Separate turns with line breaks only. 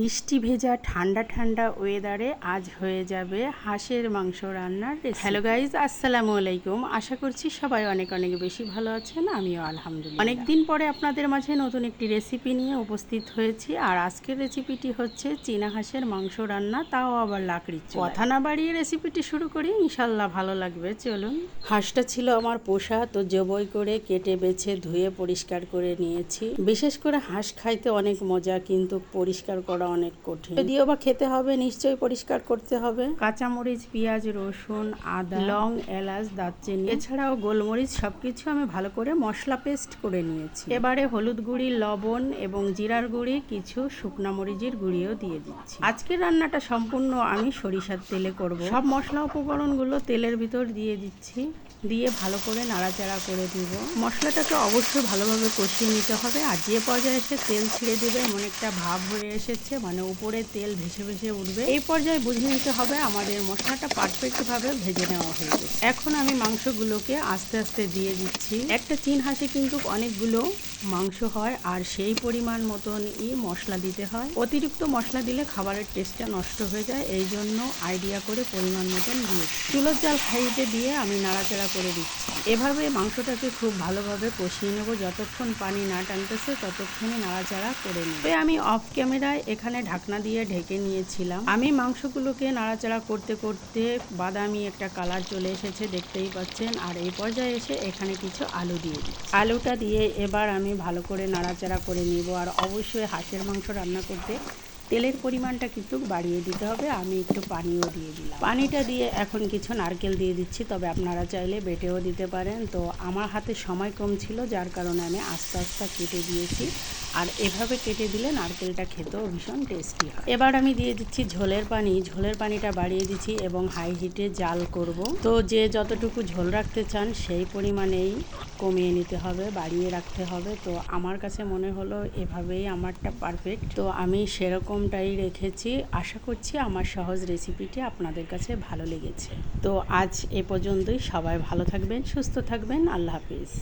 বৃষ্টি ভেজা ঠান্ডা ঠান্ডা ওয়েদারে আজ হয়ে যাবে হাঁসের মাংস রান্নার রেসিপি। হ্যালো গাইজ, আসসালামু আলাইকুম। আশা করছি সবাই অনেক অনেক বেশি ভালো আছেন, আমিও আলহামদুলিল্লাহ। অনেকদিন পরে আপনাদের মাঝে নতুন একটি রেসিপি নিয়ে উপস্থিত হয়েছি। আর আজকের রেসিপিটি হচ্ছে চীনা হাঁসের মাংস রান্না, তাও আবার লাকড়ির চুলায়। কথা না বাড়িয়ে রেসিপিটি শুরু করি, ইনশাল্লাহ ভালো লাগবে। চলুন। হাঁসটা ছিল আমার পোষা, তো জবই করে কেটে বেছে ধুয়ে পরিষ্কার করে নিয়েছি। বিশেষ করে হাঁস খাইতে অনেক মজা, কিন্তু পরিষ্কার করা অনেক কঠিন। যদিও বা খেতে হবে, নিশ্চয়ই পরিষ্কার করতে হবে। কাঁচামরিচ, পেঁয়াজ, রসুন, আদা, লং, এলাচ, দারচিনি, এছাড়াও গোলমরিচ সবকিছু আমি ভালো করে মশলা পেস্ট করে নিয়েছি। এবারে হলুদ গুঁড়ি, লবণ এবং জিরার গুঁড়ি, কিছু শুকনা মরিচের গুঁড়িও দিয়ে দিচ্ছি। আজকের রান্নাটা সম্পূর্ণ আমি সরিষার তেলে করব। সব মশলা উপকরণগুলো তেলের ভিতর দিয়ে দিচ্ছি, দিয়ে ভালো করে নাড়াচাড়া করে দিব। মশলাটাকে অবশ্যই ভালোভাবে কষিয়ে নিতে হবে। আর যে পর্যায়ে এসে তেল ছেড়ে দেবে এমন একটা ভাব হয়ে এসেছে, মানে উপরে তেল ভেসে ভেসে উঠবে, এই পর্যায়ে বুঝে নিতে হবে আমাদের মশলাটা পারফেক্টভাবে ভেজে নেওয়া হয়ে গেছে। এখন আমি মাংসগুলোকে আস্তে আস্তে দিয়ে দিচ্ছি। একটা চীন হাঁসে কিন্তু অনেকগুলো মাংস হয়, আর সেই পরিমাণ মতনই মশলা দিতে হয়। অতিরিক্ত মশলা দিলে খাবারের টেস্টটা নষ্ট হয়ে যায়, এই জন্য আইডিয়া করে পরিমাণ মতন দিয়েছি। চুলোর জাল খাইতে দিয়ে আমি নাড়াচাড়া করে দিচ্ছি। এভাবে মাংসটাকে খুব ভালোভাবে কষিয়ে নেব, যতক্ষণ পানি না টানতেছে ততক্ষণে নাড়াচাড়া করে নেব। আমি অফ ক্যামেরায় এখানে ঢাকনা দিয়ে ঢেকে নিয়েছিলাম। আমি মাংসগুলোকে নাড়াচাড়া করতে করতে বাদামি একটা কালার চলে এসেছে, দেখতেই পাচ্ছেন। আর এই পর্যায়ে এসে এখানে কিছু আলু দিয়ে দিচ্ছি। আলুটা দিয়ে এবার আমি ভালো করে নাড়াচাড়া করে নিব। আর অবশ্যই হাঁসের মাংস রান্না করতে তেলের পরিমাণটা কিন্তু বাড়িয়ে দিতে হবে। আমি একটু পানিও দিয়ে দিলাম। পানিটা দিয়ে এখন কিছু নারকেল দিয়ে দিচ্ছি, তবে আপনারা চাইলে বেটেও দিতে পারেন। তো আমার হাতে সময় কম ছিল, যার কারণে আমি আস্তে আস্তে কেটে দিয়েছি। আর এভাবে কেটে দিলে নারকেলটা খেতেও ভীষণ টেস্টি হয়। এবার আমি দিয়ে দিচ্ছি ঝোলের পানি। ঝোলের পানিটা বাড়িয়ে দিচ্ছি এবং হাই হিটে জাল করব। তো যে যতটুকু ঝোল রাখতে চান সেই পরিমাণেই কমিয়ে নিতে হবে, বাড়িয়ে রাখতে হবে। তো আমার কাছে মনে হলো এভাবেই আমারটা পারফেক্ট, তো আমি সেরকমটাই রেখেছি। আশা করছি আমার সহজ রেসিপিটি আপনাদের কাছে ভালো লেগেছে। তো আজ এ পর্যন্তই। সবাই ভালো থাকবেন, সুস্থ থাকবেন। আল্লাহ হাফিজ।